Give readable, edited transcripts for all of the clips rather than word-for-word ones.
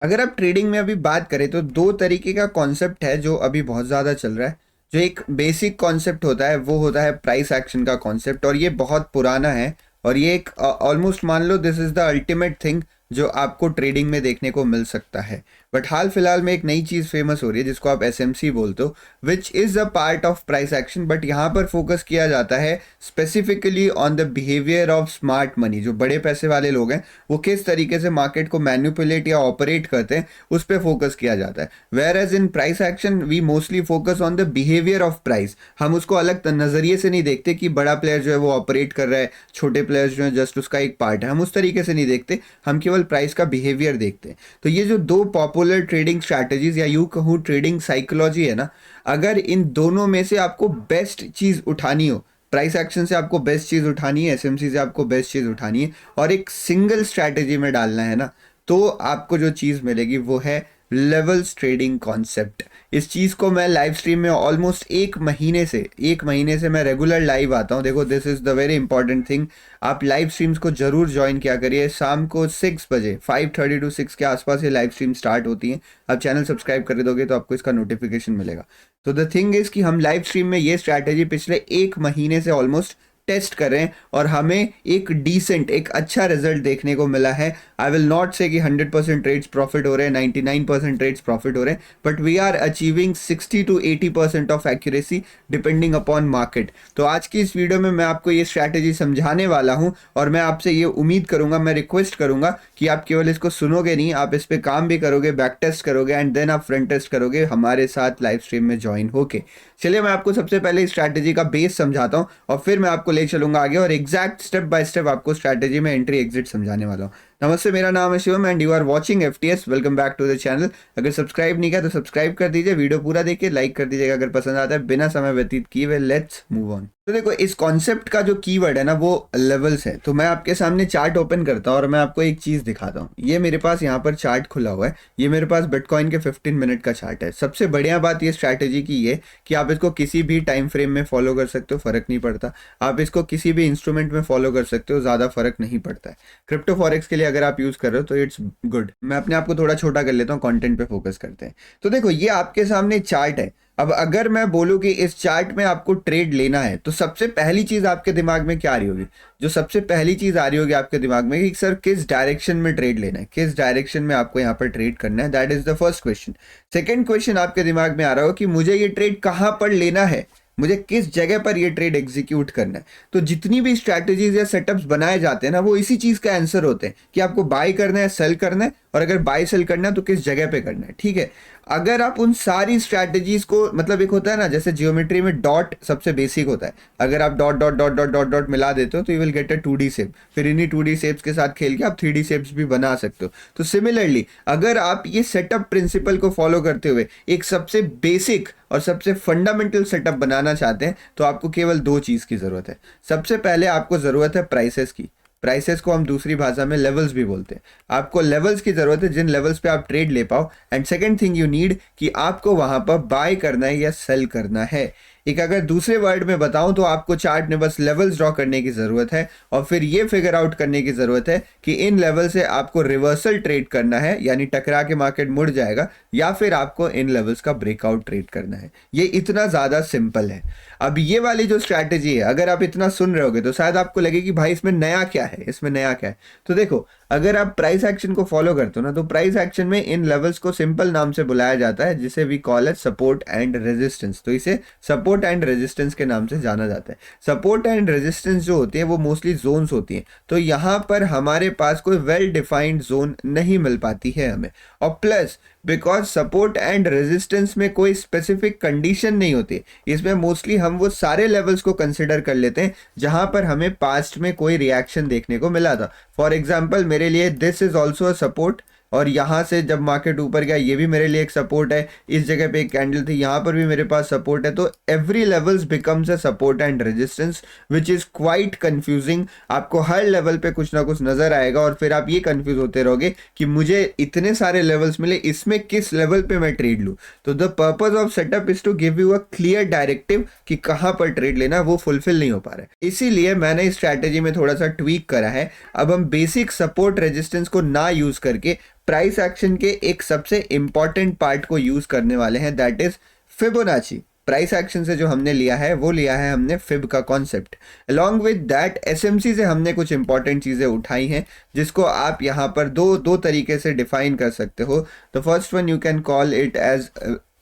अगर आप ट्रेडिंग में अभी बात करें तो दो तरीके का कॉन्सेप्ट है जो अभी बहुत ज़्यादा चल रहा है। जो एक बेसिक कॉन्सेप्ट होता है वो होता है प्राइस एक्शन का कॉन्सेप्ट, और ये बहुत पुराना है। और ये एक ऑलमोस्ट मान लो this is the ultimate thing जो आपको ट्रेडिंग में देखने को मिल सकता है। बट हाल फिलहाल में एक नई चीज़ फेमस हो रही है जिसको आप एसएमसी बोलते हो, which is a part of price action. But यहाँ पर फोकस किया जाता है specifically on the behaviour of smart money. जो बड़े पैसे वाले लोग हैं वो किस तरीके से मार्केट को मैनिपुलेट या ऑपरेट करते हैं उस पर फोकस किया जाता है। Whereas in price action we mostly focus on the behaviour of price. हम उसको अलग नज़रिए से नहीं देखते कि बड़ा प्लेयर जो है वो ऑपरेट कर रहा है, छोटे प्लेयर्स जो है जस्ट उसका एक पार्ट है। हम उस तरीके से नहीं देखते, हम केवल प्राइस का बिहेवियर देखते हैं। तो ये जो दो पॉपुलर ट्रेडिंग स्ट्रैटेजीज या यूं कहूँ ट्रेडिंग साइकोलॉजी है ना, अगर इन दोनों में से आपको बेस्ट चीज़ उठानी हो, प्राइस एक्शन से आपको बेस्ट चीज़ उठानी है, एसएमसी से आपको बेस्ट चीज़ उठानी है, और एक सिंगल स्ट्रैटेजी में डालना है ना, तो आपको जो चीज़ मिलेगी वो है लेवल्स ट्रेडिंग कॉन्सेप्ट। इस चीज़ को मैं लाइव स्ट्रीम में ऑलमोस्ट एक महीने से मैं रेगुलर लाइव आता हूँ। देखो this is the very important thing, आप लाइव स्ट्रीम्स को जरूर ज्वाइन किया करिए। शाम को 6 बजे 5:30 to 6 के आसपास ये लाइव स्ट्रीम स्टार्ट होती हैं। आप चैनल सब्सक्राइब कर दोगे तो आपको इसका नोटिफिकेशन मिलेगा। तो द थिंग इज़ कि हम लाइव स्ट्रीम में ये स्ट्रैटेजी पिछले एक महीने से ऑलमोस्ट टेस्ट करें और हमें एक अच्छा रिजल्ट देखने को मिला है। आई विल नॉट से कि 100% ट्रेड्स प्रॉफिट हो रहे हैं, 99% ट्रेड्स प्रॉफिट हो रहे हैं, but we are achieving 60 to 80% of accuracy depending upon market. तो आज की इस वीडियो में मैं आपको ये स्ट्रैटेजी समझाने वाला हूं, और मैं आपसे ये उम्मीद करूंगा, मैं रिक्वेस्ट करूंगा कि आप केवल इसको सुनोगे नहीं, आप इस पर काम भी करोगे, बैक टेस्ट करोगे एंड देन आप फ्रंट टेस्ट करोगे हमारे साथ लाइव स्ट्रीम में ज्वाइन होके। चलिए मैं आपको सबसे पहले इस स्ट्रैटेजी का बेस समझाता हूं और फिर मैं आपको ले चलूंगा आगे और एग्जैक्ट स्टेप बाय स्टेप आपको स्ट्रैटेजी में एंट्री एग्जिट समझाने वाला हूं। नमस्ते, मेरा नाम है Shivam and you are watching FTS. Welcome back to the channel. अगर सब्सक्राइब नहीं किया तो सब्सक्राइब कर दीजिए, वीडियो पूरा देखिए, लाइक कर दीजिएगा अगर पसंद आता है। बिना समय व्यतीत किए हुए लेट्स मूव ऑन। तो देखो इस कॉन्सेप्ट का जो कीवर्ड है ना वो लेवल्स है। तो मैं आपके सामने चार्ट ओपन करता हूँ और मैं आपको एक चीज दिखाता हूँ। ये मेरे पास यहाँ पर चार्ट खुला हुआ है, ये मेरे पास बिटकॉइन के 15 मिनट का चार्ट है। सबसे बढ़िया बात ये स्ट्रैटेजी की ये कि आप इसको किसी भी टाइम फ्रेम में फॉलो कर सकते हो, फर्क नहीं पड़ता। आप इसको किसी भी इंस्ट्रूमेंट में फॉलो कर सकते हो, ज्यादा फर्क नहीं पड़ता है। क्रिप्टो फॉरेक्स के लिए अगर आप यूज कर रहे हो तो इट्स गुड। मैं अपने आप को थोड़ा छोटा कर लेता हूँ, कंटेंट पे फोकस करते हैं। तो देखो ये आपके सामने चार्ट है। अब अगर मैं बोलूँ कि इस चार्ट में आपको ट्रेड लेना है तो सबसे पहली चीज आपके दिमाग में क्या आ रही होगी? जो सबसे पहली चीज आ रही होगी आपके दिमाग में कि सर किस डायरेक्शन में ट्रेड लेना है, किस डायरेक्शन में आपको यहाँ पर ट्रेड करना है। That is the first question. Second question आपके दिमाग में आ रहा हो कि मुझे ये ट्रेड कहाँ पर लेना है, मुझे किस जगह पर ये ट्रेड एग्जीक्यूट करना है। तो जितनी भी स्ट्रैटेजीज या सेटअप्स बनाए जाते हैं ना वो इसी चीज का आंसर होते हैं कि आपको बाय करना है, सेल करना है, और अगर बाय सेल करना है तो किस जगह पे करना है। ठीक है, अगर आप उन सारी स्ट्रैटेजीज को, मतलब एक होता है ना जैसे जियोमेट्री में डॉट सबसे बेसिक होता है, अगर आप dot dot dot dot dot dot मिला देते हो तो you will get a 2D shape. फिर इन्हीं 2D शेप्स के साथ खेल के आप 3D शेप्स भी बना सकते हो। तो सिमिलरली अगर आप ये सेटअप प्रिंसिपल को फॉलो करते हुए एक सबसे बेसिक और सबसे फंडामेंटल सेटअप बनाना चाहते हैं तो आपको केवल दो चीज़ की ज़रूरत है। सबसे पहले आपको ज़रूरत है प्राइसेस की। प्राइसेस को हम दूसरी भाषा में लेवल्स भी बोलते हैं। आपको लेवल्स की ज़रूरत है जिन लेवल्स पे आप ट्रेड ले पाओ। And second thing you need कि आपको वहाँ पर बाय करना है या सेल करना है। एक अगर दूसरे वर्ड में बताऊं तो आपको चार्ट में बस लेवल्स ड्रॉ करने की ज़रूरत है और फिर ये फिगर आउट करने की ज़रूरत है कि इन लेवल से आपको रिवर्सल ट्रेड करना है, यानी टकरा के मार्केट मुड़ जाएगा, या फिर आपको इन लेवल्स का ब्रेकआउट ट्रेड करना है। ये इतना ज़्यादा सिंपल है। अब ये वाली जो स्ट्रैटेजी है, अगर आप इतना सुन रहे होगे तो शायद आपको लगे कि भाई इसमें नया क्या है, इसमें नया क्या है। तो देखो अगर आप प्राइस एक्शन को फॉलो करते हो ना तो प्राइस एक्शन में इन लेवल्स को सिंपल नाम से बुलाया जाता है जिसे we call at support and resistance. तो इसे सपोर्ट एंड रेजिस्टेंस के नाम से जाना जाता है। सपोर्ट एंड रेजिस्टेंस जो होती है वो मोस्टली जोन्स होती हैं। तो यहाँ पर हमारे पास कोई वेल डिफाइंड जोन नहीं मिल पाती है हमें, और plus because support and resistance में कोई स्पेसिफिक कंडीशन नहीं होती, इसमें मोस्टली हम वो सारे लेवल्स को कंसिडर कर लेते हैं जहां पर हमें पास्ट में कोई रिएक्शन देखने को मिला था। फॉर एग्जाम्पल मेरे लिए this is also a support, और यहाँ से जब मार्केट ऊपर गया ये भी मेरे लिए एक सपोर्ट है। इस जगह पे एक कैंडल थी, यहाँ पर भी मेरे पास सपोर्ट है। तो every levels becomes a support and resistance which is quite confusing. आपको हर लेवल पे कुछ ना कुछ नजर आएगा और फिर आप ये कंफ्यूज होते रहोगे कि मुझे इतने सारे लेवल्स मिले, इसमें किस लेवल पे मैं ट्रेड लूँ। तो the purpose of setup is to give you a clear directive कि कहाँ पर ट्रेड लेना, वो फुलफिल नहीं हो पा रहा है। इसीलिए मैंने इस स्ट्रैटेजी में थोड़ा सा ट्वीक करा है। अब हम बेसिक सपोर्ट रेजिस्टेंस को ना यूज करके प्राइस एक्शन के एक सबसे इंपॉर्टेंट पार्ट को यूज करने वाले हैं, that is Fibonacci. Price action से जो हमने लिया है वो लिया है हमने फिब का concept. Along with that SMC से हमने कुछ इंपॉर्टेंट चीज़ें उठाई हैं जिसको आप यहाँ पर दो तरीके से डिफाइन कर सकते हो। The first one you can call it as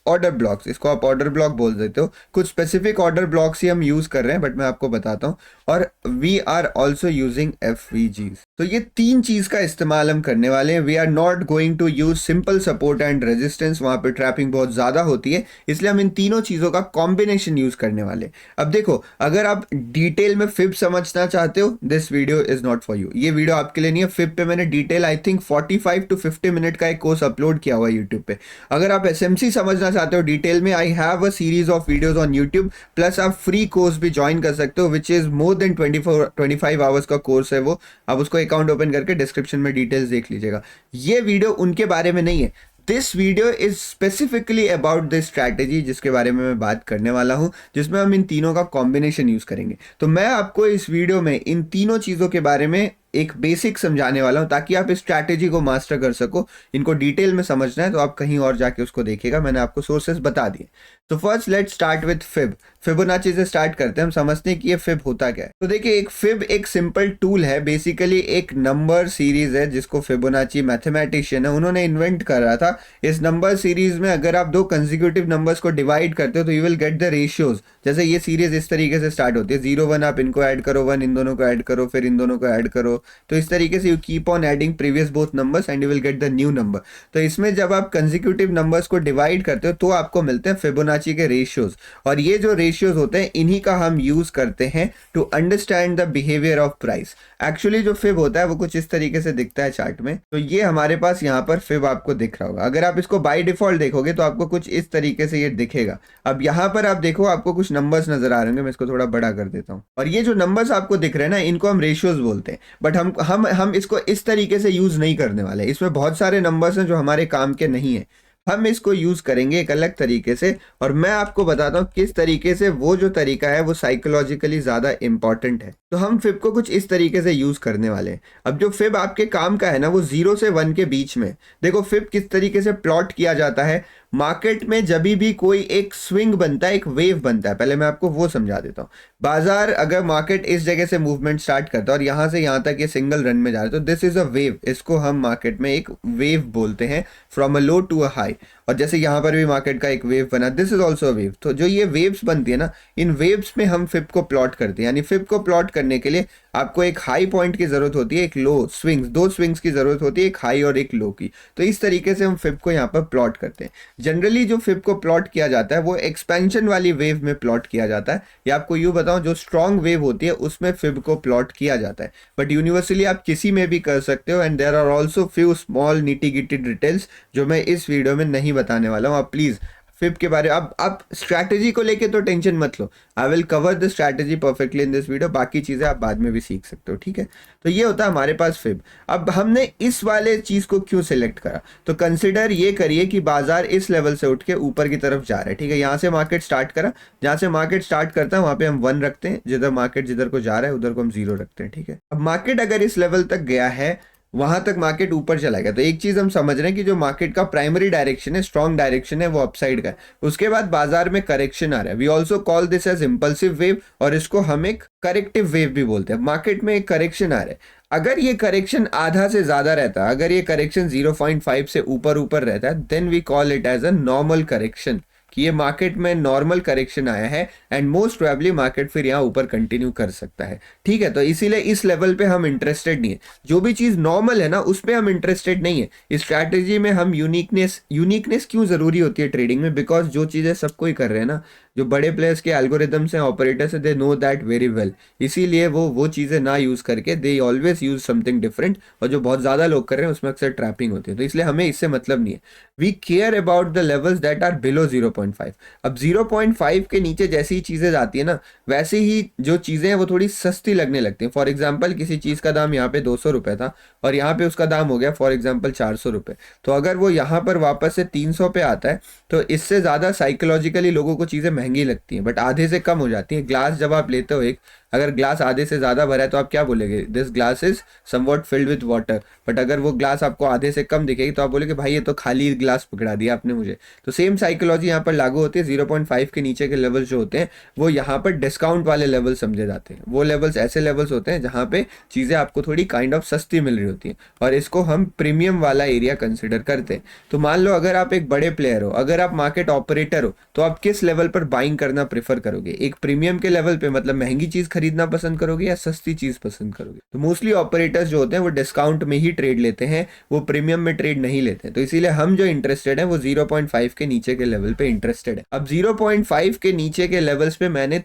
order blocks, इसको आप ऑर्डर ब्लॉक बोल देते हो। कुछ स्पेसिफिक ऑर्डर ब्लॉक्स ही हम यूज कर रहे हैं, बट मैं आपको बताता हूँ। और वी आर ऑल्सो यूजिंग एफवीजीज। तो ये तीन चीज का इस्तेमाल हम करने वाले हैं। We are not going to use simple support and resistance, वहां पे ट्रैपिंग बहुत ज्यादा होती है, इसलिए हम इन तीनों चीजों का कॉम्बिनेशन यूज करने वाले हैं। अब देखो, अगर आप डिटेल में फिब समझना चाहते हो, this video is not for you. ये वीडियो आपके लिए नहीं है। फिब पे मैंने detail I think 45 to 50 minute का एक कोर्स अपलोड किया हुआ है यूट्यूब पे। अगर आप एसएमसी समझना चाहते हो डिटेल में, I have a series of videos on YouTube, plus आप फ्री कोर्स भी ज्वाइन कर सकते हो, which is more than 25 hours का कोर्स है वो। आप उसको अकाउंट ओपन करके डिस्क्रिप्शन में डिटेल्स देख लीजिएगा। ये वीडियो उनके बारे में नहीं है। This video is specifically about this strategy जिसके बारे में मैं बात करने वाला हूं, जिसमें हम इन तीनों का कॉम्बिनेशन यूज करेंगे। तो मैं आपको इस वीडियो में इन तीनों चीजों के बारे में एक बेसिक समझाने वाला हूं, ताकि आप इस स्ट्रैटेजी को मास्टर कर सको। इनको डिटेल में समझना है तो आप कहीं और जाके उसको देखिएगा, मैंने आपको सोर्सेस बता दिए। तो first let's start with fib. Fibonacci से स्टार्ट करते हैं, हम समझते हैं कि ये फिब होता क्या है। तो देखिए, एक फिब एक सिंपल टूल है, बेसिकली एक नंबर सीरीज है जिसको फिबोनाची मैथमेटिशियन है उन्होंने इन्वेंट करा था। इस नंबर सीरीज में अगर आप दो कंसेक्यूटिव नंबर्स को डिवाइड करते हो तो you will get the ratios. जैसे ये सीरीज इस तरीके से स्टार्ट होती है, 0 1 आप इनको ऐड करो, 1 इन दोनों को ऐड करो, फिर इन दोनों को ऐड करो। तो इस तरीके से you keep on adding previous both numbers and you will get the new number. तो इसमें जब आप कंसेक्यूटिव नंबर्स को डिवाइड करते हो तो आपको मिलते हैं फिबोनाची के रेशियोज। और ये जो रेशियोज होते हैं इन्हीं का हम यूज करते हैं to understand the behaviour of price. Actually जो फिब होता है वो कुछ इस तरीके से दिखता है चार्ट में। तो ये हमारे पास यहाँ पर फिब आपको दिख रहा होगा। अगर आप इसको बाय डिफॉल्ट देखोगे तो आपको कुछ इस तरीके से ये दिखेगा। अब यहाँ पर आप देखो, आपको कुछ नंबर्स नजर आ रहे होंगे, मैं इसको थोड़ा बड़ा कर देता हूँ। और ये जो नंबर्स आपको दिख रहे हैं ना, इनको हम रेशियोज बोलते हैं। बट हम इसको इस तरीके से यूज नहीं करने वाले। इसमें बहुत सारे नंबर्स हैं जो हमारे काम के नहीं है। हम इसको यूज करेंगे एक अलग तरीके से, और मैं आपको बताता हूँ किस तरीके से। वो जो तरीका है वो साइकोलॉजिकली ज्यादा इंपॉर्टेंट है। तो हम फिब को कुछ इस तरीके से यूज करने वाले हैं। अब जो फिब आपके काम का है ना, वो 0 से 1 के बीच में। देखो फिब किस तरीके से प्लॉट किया जाता है। मार्केट में जब भी कोई एक स्विंग बनता है, एक वेव बनता है, पहले मैं आपको वो समझा देता हूँ। बाजार, अगर मार्केट इस जगह से मूवमेंट स्टार्ट करता है और यहाँ से यहाँ तक ये सिंगल रन में जा रहा है, तो दिस इज अ वेव। इसको हम मार्केट में एक वेव बोलते हैं, from a low to a high. और जैसे यहाँ पर भी मार्केट का एक वेव बना, this is also a wave. तो जो ये वेव्स बनती है ना, इन वेव्स में हम फिब को प्लॉट करते हैं। यानी फिब को प्लॉट करने के लिए आपको एक हाई पॉइंट की जरूरत होती है, एक लो स्विंग्स, दो स्विंग्स की जरूरत होती है, एक हाई और एक लो की। तो इस तरीके से हम फिब को यहाँ पर प्लॉट करते हैं। जनरली जो फिब को प्लॉट किया जाता है वो एक्सपेंशन वाली वेव में प्लॉट किया जाता है, या आपको यूं बताऊं, जो स्ट्रॉन्ग वेव होती है उसमें फिब को प्लॉट किया जाता है। बट यूनिवर्सली आप किसी में भी कर सकते हो। And there are also few small nitty gritty details जो मैं इस वीडियो में नहीं बताने वाला हूँ। आप प्लीज फिब के बारे अब आप स्ट्रैटेजी को लेके तो टेंशन मत लो। I will cover the strategy perfectly in this video. बाकी चीजें आप बाद में भी सीख सकते हो, ठीक है। तो ये होता है हमारे पास फिब। अब हमने इस वाले चीज को क्यों सिलेक्ट करा, तो कंसिडर ये करिए कि बाजार इस लेवल से उठ के ऊपर की तरफ जा रहा है, ठीक है। यहाँ से मार्केट स्टार्ट करा, जहाँ से मार्केट स्टार्ट करता है वहां पे हम 1 रखते हैं, जिधर मार्केट जिधर को जा रहा है उधर को हम 0 रखते हैं, ठीक है। अब मार्केट अगर इस लेवल तक गया है, वहां तक मार्केट ऊपर चला गया, तो एक चीज हम समझ रहे हैं कि जो मार्केट का प्राइमरी डायरेक्शन है, स्ट्रॉन्ग डायरेक्शन है, वो अपसाइड का है। उसके बाद बाजार में करेक्शन आ रहा है। We also call this as impulsive wave, और इसको हम एक करेक्टिव वेव भी बोलते हैं। मार्केट में एक करेक्शन आ रहा है, अगर ये करेक्शन आधा से ज्यादा रहता है, अगर ये करेक्शन 0.5 से ऊपर रहता है, then we call it as a normal correction, कि ये मार्केट में नॉर्मल करेक्शन आया है एंड मोस्ट प्रोबेबली मार्केट फिर यहाँ ऊपर कंटिन्यू कर सकता है, ठीक है। तो इसीलिए इस लेवल पे हम इंटरेस्टेड नहीं है। जो भी चीज नॉर्मल है ना, उस पे हम इंटरेस्टेड नहीं है। इस स्ट्रैटेजी में हम यूनिकनेस क्यों जरूरी होती है ट्रेडिंग में, बिकॉज जो चीजें सबको ही कर रहे हैं ना, जो बड़े प्लेयर्स के एल्गोरिदम्स हैं, ऑपरेटर्स हैं, they know that very well. इसीलिए वो चीजें ना यूज करके they always use something different, और जो बहुत ज्यादा लोग कर रहे हैं उसमें अक्सर ट्रैपिंग होती है। तो इसलिए हमें इससे मतलब नहीं है। We care about the levels that are below 0.5। अब 0.5 के नीचे जैसी चीजें जाती है ना, वैसे ही जो चीजें हैं वो थोड़ी सस्ती लगने लगती हैं। फॉर एग्जाम्पल, किसी चीज का दाम यहाँ पे 200 रुपए था और यहाँ पे उसका दाम हो गया फॉर एग्जाम्पल 400 रुपए, तो अगर वो यहाँ पर वापस से 300 पे आता है, तो इससे ज्यादा साइकोलॉजिकली लोगों को चीजें महंगी लगती हैं, बट आधे से कम हो जाती हैं। ग्लास जब आप लेते हो एक, अगर ग्लास आधे से ज़्यादा भरा है तो आप क्या बोलेंगे, this glass is somewhat filled with water. But अगर वो ग्लास आपको आधे से कम दिखेगी तो आप बोलेंगे भाई ये तो खाली ग्लास पकड़ा दिया आपने मुझे। तो सेम साइकोलॉजी यहाँ पर लागू होती है। 0.5 के नीचे के लेवल्स जो होते हैं वो यहाँ पर डिस्काउंट वाले लेवल समझे जाते हैं। वो लेवल्स ऐसे लेवल्स होते हैं जहाँ पे चीज़ें आपको थोड़ी काइंड ऑफ सस्ती मिल रही होती हैं, और इसको हम प्रीमियम वाला एरिया कंसिडर करते हैं। तो मान लो अगर आप एक बड़े प्लेयर हो, अगर आप मार्केट ऑपरेटर हो, तो आप किस लेवल पर बाइंग करना प्रेफर करोगे? एक प्रीमियम के लेवल पे, मतलब महंगी चीज खरीदना पसंद करोगे या सस्ती चीज पसंद करोगे? तो मोस्टली ऑपरेटर्स जो होते हैं वो डिस्काउंट में ही ट्रेड लेते हैं, वो प्रीमियम में ट्रेड नहीं लेते हैं। तो इसीलिए हम जो इंटरेस्टेड है वो 0.5 के नीचे के लेवल पे इंटरेस्टेड है। अब 0.5 के नीचे के लेवल्स पे मैंने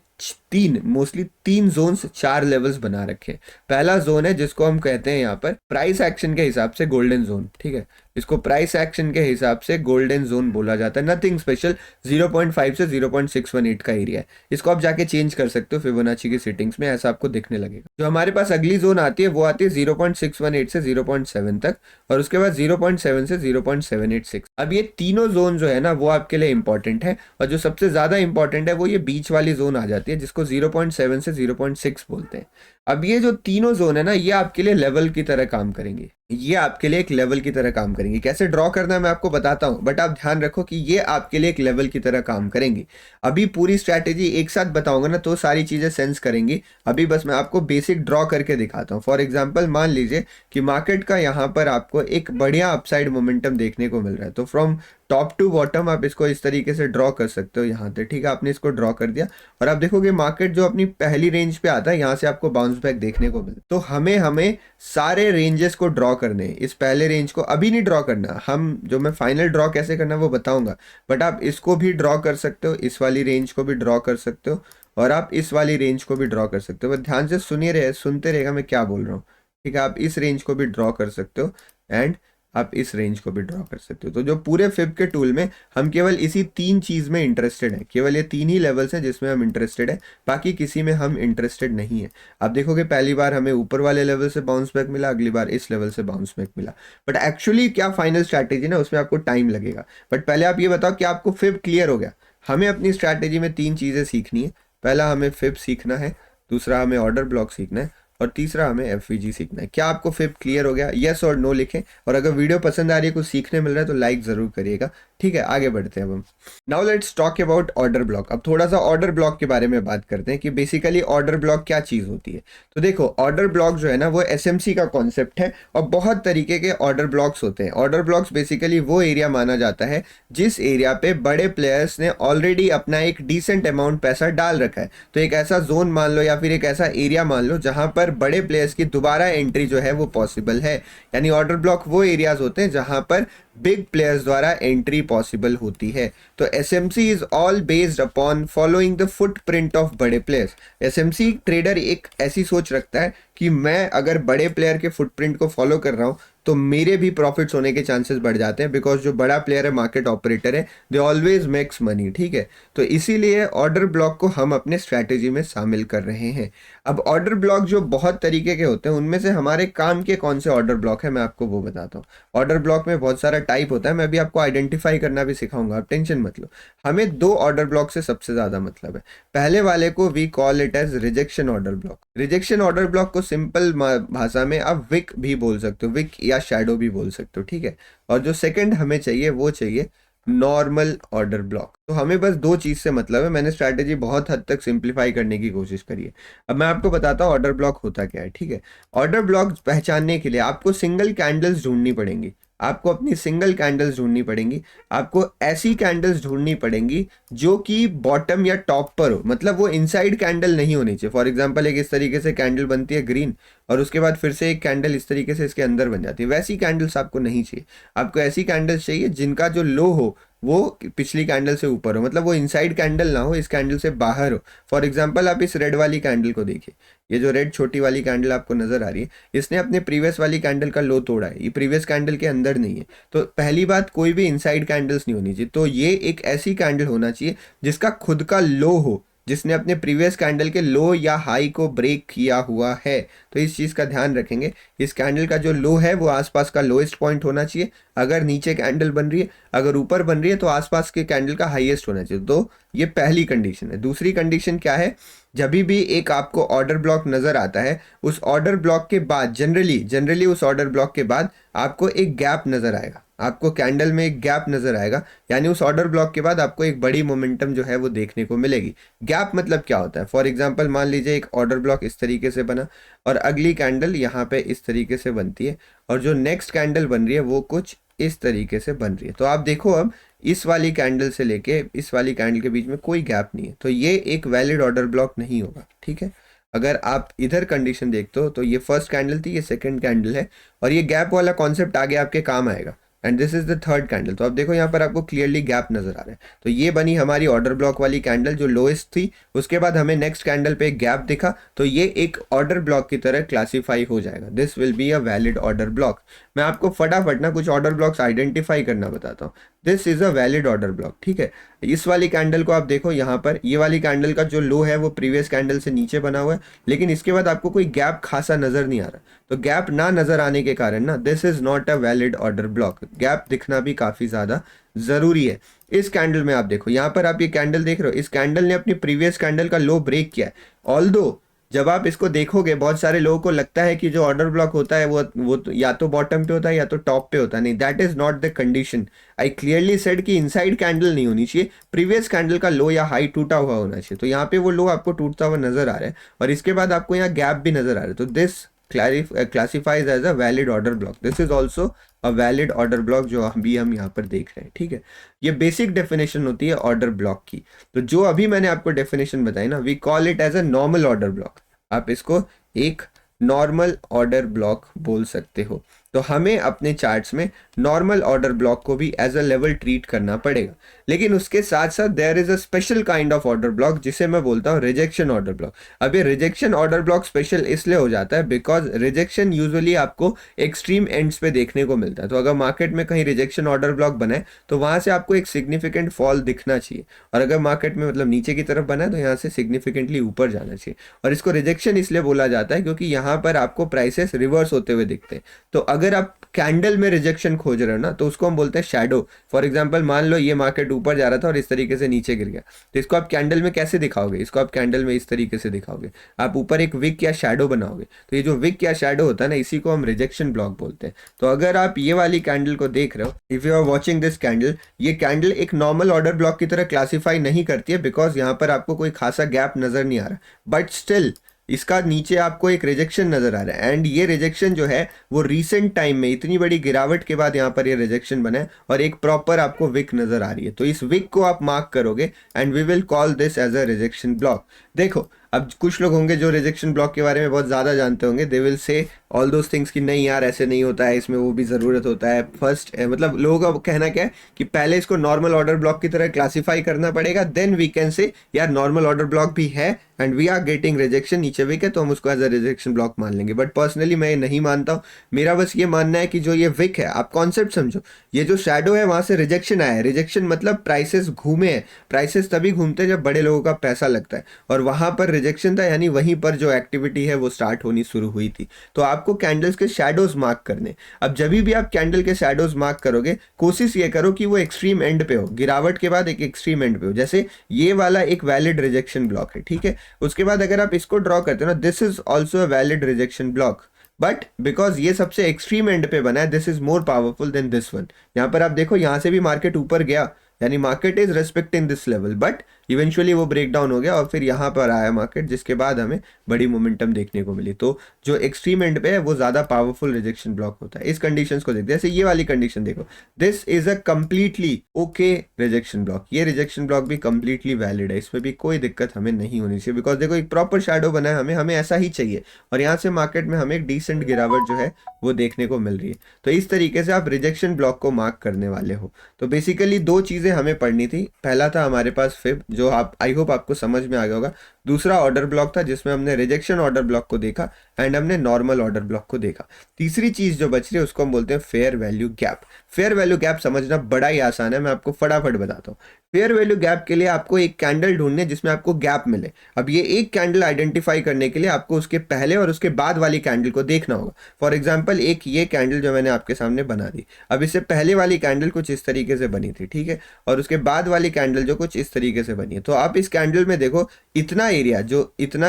मोस्टली तीन जोन्स, 4 लेवल्स बना रखे। पहला जोन है जिसको हम कहते हैं यहाँ पर प्राइस एक्शन के हिसाब से गोल्डन जोन, ठीक है। इसको प्राइस एक्शन के हिसाब से गोल्डन जोन बोला जाता है। नथिंग स्पेशल, 0.5 से 0.618 का एरिया है। इसको आप जाके चेंज कर सकते हो फिबोनाची की सेटिंग्स में, ऐसा आपको दिखने लगेगा। जो हमारे पास अगली जोन आती है वो आती है 0.618 से 0.7 तक, और उसके बाद 0.7 से 0.786। अब ये तीनों जोन जो है ना वो आपके लिए इंपॉर्टेंट है, और जो सबसे ज्यादा इंपॉर्टेंट है वो ये बीच वाली जोन आ जाती है जिसको 0.7 से 0.6 बोलते हैं। अब ये जो तीनों जोन है ना ये आपके लिए लेवल की तरह काम करेंगे, ये आपके लिए एक लेवल की तरह काम करेंगे। कैसे ड्रॉ करना है मैं आपको बताता हूं, बट आप ध्यान रखो कि ये आपके लिए एक लेवल की तरह काम करेंगे। अभी पूरी स्ट्रैटेजी एक साथ बताऊंगा ना तो सारी चीजें सेंस करेंगी। अभी बस मैं आपको बेसिक ड्रॉ करके दिखाता हूं। फॉर एग्जांपल मान लीजिए कि मार्केट का यहाँ पर आपको एक बढ़िया अपसाइड मोमेंटम देखने को मिल रहा है, तो फ्रॉम टॉप टू बॉटम आप इसको इस तरीके से ड्रॉ कर सकते हो यहाँ से, ठीक है। आपने इसको ड्रॉ कर दिया और आप देखोगे मार्केट जो अपनी पहली रेंज पे आता है यहाँ से आपको बाउंस बैक देखने को मिलता है। तो हमें सारे रेंजेस को ड्रॉ करने हैं। इस पहले रेंज को अभी नहीं ड्रॉ करना, हम जो मैं फाइनल ड्रॉ कैसे करना वो बताऊंगा, बट आप इसको भी ड्रॉ कर सकते हो, इस वाली रेंज को भी ड्रॉ कर सकते हो, और आप इस वाली रेंज को भी ड्रॉ कर सकते हो। बस ध्यान से सुनते रहेगा मैं क्या बोल रहा हूँ, ठीक है। आप इस रेंज को भी ड्रॉ कर सकते हो एंड आप इस रेंज को भी ड्रॉ कर सकते हो। तो जो पूरे फिब के टूल में हम केवल इसी 3 चीज में इंटरेस्टेड है, केवल ये 3 ही लेवल्स हैं जिसमें हम इंटरेस्टेड है, बाकी किसी में हम इंटरेस्टेड नहीं है। आप देखोगे पहली बार हमें ऊपर वाले लेवल से बाउंस बैक मिला, अगली बार इस लेवल से बाउंस बैक मिला, बट एक्चुअली क्या फाइनल स्ट्रैटेजी ना उसमें आपको टाइम लगेगा। बट पहले आप ये बताओ कि आपको फिब क्लियर हो गया? हमें अपनी स्ट्रैटेजी में 3 चीजें सीखनी है। पहला हमें फिब सीखना है, दूसरा हमें ऑर्डर ब्लॉक सीखना है, और तीसरा हमें एफवीजी सीखना है। क्या आपको फिब क्लियर हो गया? यस और नो लिखें, और अगर वीडियो पसंद आ रही है, कुछ सीखने मिल रहा है तो लाइक जरूर करिएगा, ठीक है। आगे बढ़ते हैं अब हम। Now let's talk about order block. अब थोड़ा सा ऑर्डर ब्लॉक के बारे में बात करते हैं कि बेसिकली ऑर्डर ब्लॉक क्या चीज होती है। तो देखो ऑर्डर ब्लॉक जो है ना वो एसएमसी का कॉन्सेप्ट है, और बहुत तरीके के ऑर्डर ब्लॉक्स होते हैं। ऑर्डर ब्लॉक्स बेसिकली वो एरिया माना जाता है जिस एरिया पे बड़े प्लेयर्स ने ऑलरेडी अपना एक डिसेंट अमाउंट पैसा डाल रखा है। तो एक ऐसा जोन मान लो या फिर एक ऐसा एरिया मान लो जहां पर बड़े प्लेयर्स की दोबारा एंट्री जो है वो पॉसिबल है। यानी ऑर्डर ब्लॉक वो एरियाज होते हैं जहां पर बिग प्लेयर्स द्वारा एंट्री पॉसिबल होती है। तो SMC is all based upon following the footprint of बड़े प्लेयर्स। एसएमसी ट्रेडर एक ऐसी सोच रखता है कि मैं अगर बड़े प्लेयर के फुटप्रिंट को फॉलो कर रहा हूं तो मेरे भी प्रॉफिट्स होने के चांसेस बढ़ जाते हैं, बिकॉज जो बड़ा प्लेयर है, मार्केट ऑपरेटर है, दे ऑलवेज मेक्स मनी, ठीक है। तो इसीलिए ऑर्डर ब्लॉक को हम अपने स्ट्रैटेजी में शामिल कर रहे हैं। अब ऑर्डर ब्लॉक जो बहुत तरीके के होते हैं उनमें से हमारे काम के कौन से ऑर्डर ब्लॉक है मैं आपको वो बताता हूँ। ऑर्डर ब्लॉक में बहुत सारा टाइप होता है, मैं अभी आपको आइडेंटिफाई करना भी सिखाऊंगा, आप टेंशन मत लो। हमें 2 ऑर्डर ब्लॉक से सबसे ज्यादा मतलब है। पहले वाले को we call it as rejection order block. Rejection order block को सिंपल भाषा में आप विक भी बोल सकते हो, विक या शैडो भी बोल सकते हो, ठीक है। और जो सेकंड हमें चाहिए वो चाहिए नॉर्मल ऑर्डर ब्लॉक। तो हमें बस 2 चीज से मतलब है। मैंने स्ट्रैटेजी बहुत हद तक सिंप्लीफाई करने की कोशिश करी है। अब मैं आपको बताता हूँ ऑर्डर ब्लॉक होता क्या है, ठीक है। ऑर्डर ब्लॉक पहचानने के लिए आपको सिंगल कैंडल्स ढूंढनी पड़ेंगी, आपको अपनी सिंगल कैंडल्स ढूंढनी पड़ेंगी। आपको ऐसी कैंडल्स ढूंढनी पड़ेंगी जो कि बॉटम या टॉप पर हो, मतलब वो इनसाइड कैंडल नहीं होनी चाहिए। फॉर एग्जांपल एक इस तरीके से कैंडल बनती है ग्रीन, और उसके बाद फिर से एक कैंडल इस तरीके से इसके अंदर बन जाती है, वैसी कैंडल्स आपको नहीं चाहिए। आपको ऐसी कैंडल्स चाहिए जिनका जो लो हो वो पिछली कैंडल से ऊपर हो, मतलब वो इनसाइड कैंडल ना हो, इस कैंडल से बाहर हो। फॉर एग्जांपल आप इस रेड वाली कैंडल को देखिए, ये जो रेड छोटी वाली कैंडल आपको नजर आ रही है, इसने अपने प्रीवियस वाली कैंडल का लो तोड़ा है, ये प्रीवियस कैंडल के अंदर नहीं है। तो पहली बात, कोई भी इनसाइड कैंडल्स नहीं होनी चाहिए। तो ये एक ऐसी कैंडल होना चाहिए जिसका खुद का लो हो, जिसने अपने प्रीवियस कैंडल के लो या हाई को ब्रेक किया हुआ है। तो इस चीज का ध्यान रखेंगे, इस कैंडल का जो लो है वो आसपास का लोएस्ट पॉइंट होना चाहिए। अगर नीचे कैंडल बन रही है, अगर ऊपर बन रही है तो आसपास के कैंडल का हाईएस्ट होना चाहिए। तो ये पहली कंडीशन है। दूसरी कंडीशन क्या है, जब भी एक आपको ऑर्डर ब्लॉक नजर आता है, उस ऑर्डर ब्लॉक के बाद जनरली उस ऑर्डर ब्लॉक के बाद आपको एक गैप नजर आएगा, आपको कैंडल में एक गैप नजर आएगा, यानी उस ऑर्डर ब्लॉक के बाद आपको एक बड़ी मोमेंटम जो है वो देखने को मिलेगी। गैप मतलब क्या होता है, फॉर एग्जांपल मान लीजिए एक ऑर्डर ब्लॉक इस तरीके से बना और अगली कैंडल यहाँ पे इस तरीके से बनती है और जो नेक्स्ट कैंडल बन रही है वो कुछ इस तरीके से बन रही है। तो आप देखो अब इस वाली कैंडल से लेके इस वाली कैंडल के बीच में कोई गैप नहीं है, तो ये एक वैलिड ऑर्डर ब्लॉक नहीं होगा, ठीक है। अगर आप इधर कंडीशन देखते हो तो ये फर्स्ट कैंडल थी, ये सेकंड कैंडल है और ये गैप वाला कॉन्सेप्ट आगे आपके काम आएगा। And this is the third candle. तो अब देखो यहाँ पर आपको क्लियरली गैप नजर आ रहा है। तो ये बनी हमारी ऑर्डर ब्लॉक वाली कैंडल जो लोएस्ट थी, उसके बाद हमें नेक्स्ट कैंडल पे एक गैप दिखा, तो ये एक ऑर्डर ब्लॉक की तरह क्लासीफाई हो जाएगा। This will be a valid order block. मैं आपको फटाफट ना कुछ ऑर्डर ब्लॉक्स आइडेंटिफाई करना बताता हूँ। This is a valid order block, ठीक है। इस वाली कैंडल को आप देखो, यहाँ पर ये वाली कैंडल का जो लो है वो प्रीवियस कैंडल से नीचे बना हुआ है, लेकिन इसके बाद आपको कोई गैप खासा नजर नहीं आ रहा। तो गैप ना नजर आने के कारण ना this is not a valid order block. Gap दिखना भी काफी ज्यादा जरूरी है। इस कैंडल में आप देखो, यहाँ पर आप ये कैंडल देख रहे हो, इस कैंडल ने अपनी प्रीवियस कैंडल का लो ब्रेक किया है। ऑल्दो जब आप इसको देखोगे बहुत सारे लोगों को लगता है कि जो ऑर्डर ब्लॉक होता है वो तो या तो बॉटम पे होता है या तो टॉप पे होता है। नहीं, that is not the condition. I clearly said कि इनसाइड कैंडल नहीं होनी चाहिए, प्रीवियस कैंडल का लो या हाई टूटा हुआ होना चाहिए। तो यहाँ पे वो लो आपको टूटता हुआ नजर आ रहा है और इसके बाद आपको यहाँ गैप भी नजर आ रहा है। तो this classifies as a valid order block. This is also a valid order block जो अभी हम यहाँ पर देख रहे हैं, ठीक है। ये बेसिक डेफिनेशन होती है ऑर्डर ब्लॉक की। तो जो अभी मैंने आपको डेफिनेशन बताई ना, we call it as a normal order block. आप इसको एक नॉर्मल ऑर्डर ब्लॉक बोल सकते हो। तो हमें अपने चार्ट्स में नॉर्मल ऑर्डर ब्लॉक को भी एज अ लेवल ट्रीट करना पड़ेगा, लेकिन उसके साथ साथ there is a special kind of order block जिसे मैं बोलता हूँ रिजेक्शन ऑर्डर ब्लॉक। अब ये रिजेक्शन ऑर्डर ब्लॉक स्पेशल इसलिए हो जाता है बिकॉज रिजेक्शन यूजुअली आपको एक्सट्रीम एंड्स पे देखने को मिलता है। तो अगर मार्केट में कहीं रिजेक्शन ऑर्डर ब्लॉक बना है तो वहां से आपको एक सिग्निफिकेंट फॉल दिखना चाहिए, और अगर मार्केट में मतलब नीचे की तरफ बना है तो यहाँ से सिग्निफिकेंटली ऊपर जाना चाहिए। और इसको रिजेक्शन इसलिए बोला जाता है क्योंकि यहाँ पर आपको प्राइसेस रिवर्स होते हुए दिखते हैं। तो अगर आप कैंडल में रिजेक्शन खोज रहे हो ना, तो उसको हम बोलते हैं शैडो। फॉर एग्जांपल मान लो ये मार्केट ऊपर जा रहा था और इस तरीके से नीचे गिर गया, तो इसको आप कैंडल में कैसे दिखाओगे? इसको आप कैंडल में इस तरीके से दिखाओगे, आप ऊपर एक विक या शैडो बनाओगे। तो ये जो विक या शैडो होता है ना, इसी को हम रिजेक्शन ब्लॉक बोलते हैं। तो अगर आप ये वाली कैंडल को देख रहे हो, if you are watching this candle, ये कैंडल एक नॉर्मल ऑर्डर ब्लॉक की तरह क्लासीफाई नहीं करती है बिकॉज यहाँ पर आपको कोई खासा गैप नजर नहीं आ रहा, बट स्टिल इसका नीचे आपको एक रिजेक्शन नजर आ रहा है। एंड ये रिजेक्शन जो है वो रीसेंट टाइम में इतनी बड़ी गिरावट के बाद यहाँ पर ये रिजेक्शन बना है और एक प्रॉपर आपको विक नजर आ रही है। तो इस विक को आप मार्क करोगे and we will call this as a rejection block. देखो, अब कुछ लोग होंगे जो रिजेक्शन ब्लॉक के बारे में बहुत ज़्यादा जानते होंगे, they will say all those things कि नहीं यार ऐसे नहीं होता है, इसमें वो भी ज़रूरत होता है। फर्स्ट मतलब लोगों का कहना क्या है कि पहले इसको नॉर्मल ऑर्डर ब्लॉक की तरह क्लासीफाई करना पड़ेगा, देन वी कैन से यार नॉर्मल ऑर्डर ब्लॉक भी है and we are getting rejection, नीचे विक है तो हम उसको एज अ रिजेक्शन ब्लॉक मान लेंगे। बट पर्सनली मैं ये नहीं मानता हूँ। मेरा बस ये मानना है कि जो ये विक है, आप कॉन्सेप्ट समझो, ये जो शैडो है वहां से रिजेक्शन आया है। रिजेक्शन मतलब प्राइसेस घूमे हैं, प्राइसेस तभी घूमते हैं जब बड़े लोगों का पैसा लगता है, और वहां पर रिजेक्शन था, यानी वहीं पर जो एक्टिविटी है वो स्टार्ट होनी शुरू हुई थी। तो आपको कैंडल्स के शैडोज मार्क करने। अब जब भी आप कैंडल के शैडोज मार्क करोगे, कोशिश ये करो कि वो एक्सट्रीम एंड पे हो, गिरावट के बाद एक एक्सट्रीम एंड पे हो। जैसे ये वाला एक वैलिड रिजेक्शन ब्लॉक है, ठीक है। उसके बाद अगर आप इसको ड्रॉ करते हो ना, this is also a valid rejection block, but because ये सबसे एक्सट्रीम एंड पे बना है, this is more powerful than this one. यहाँ पर आप देखो, यहाँ से भी मार्केट ऊपर गया, यानी market is respecting this level, but eventually वो ब्रेक डाउन हो गया और फिर यहाँ पर आया मार्केट, जिसके बाद हमें बड़ी मोमेंटम देखने को मिली। तो जो एक्सट्रीम एंड पे है वो ज़्यादा पावरफुल रिजेक्शन ब्लॉक होता है। इस कंडीशंस को देखते हैं, जैसे ये वाली कंडीशन देखो, this is a completely okay rejection block. ये रिजेक्शन ब्लॉक भी कंप्लीटली वैलिड है, इसमें भी कोई दिक्कत हमें नहीं होनी चाहिए बिकॉज देखो एक प्रॉपर शैडो बना है, हमें ऐसा ही चाहिए, और यहाँ से मार्केट में हमें एक डिसेंट गिरावट जो है वो देखने को मिल रही है। तो इस तरीके से आप रिजेक्शन ब्लॉक को मार्क करने वाले हो। तो बेसिकली दो चीज़ें हमें पढ़नी थी। पहला था हमारे पास फिब जो आप आई होप आपको समझ में आ गया होगा। दूसरा ऑर्डर ब्लॉक था जिसमें हमने रिजेक्शन ऑर्डर ब्लॉक को देखा एंड हमने नॉर्मल ऑर्डर ब्लॉक को देखा। तीसरी चीज जो बच रही है उसको हम बोलते हैं fair value gap. Fair value gap समझना बड़ा ही आसान है, मैं आपको फटाफट बताता हूँ। फेयर वैल्यू गैप के लिए आपको एक कैंडल ढूंढनी है जिसमें आपको गैप मिले। अब ये एक कैंडल आइडेंटिफाई करने के लिए आपको उसके पहले और उसके बाद वाली कैंडल को देखना होगा। फॉर एग्जांपल एक ये कैंडल जो मैंने आपके सामने बना दी, अब इससे पहले वाली कैंडल कुछ इस तरीके से बनी थी, ठीक है, और उसके बाद वाली कैंडल जो कुछ इस तरीके से बनी है। तो आप इस कैंडल में देखो, इतना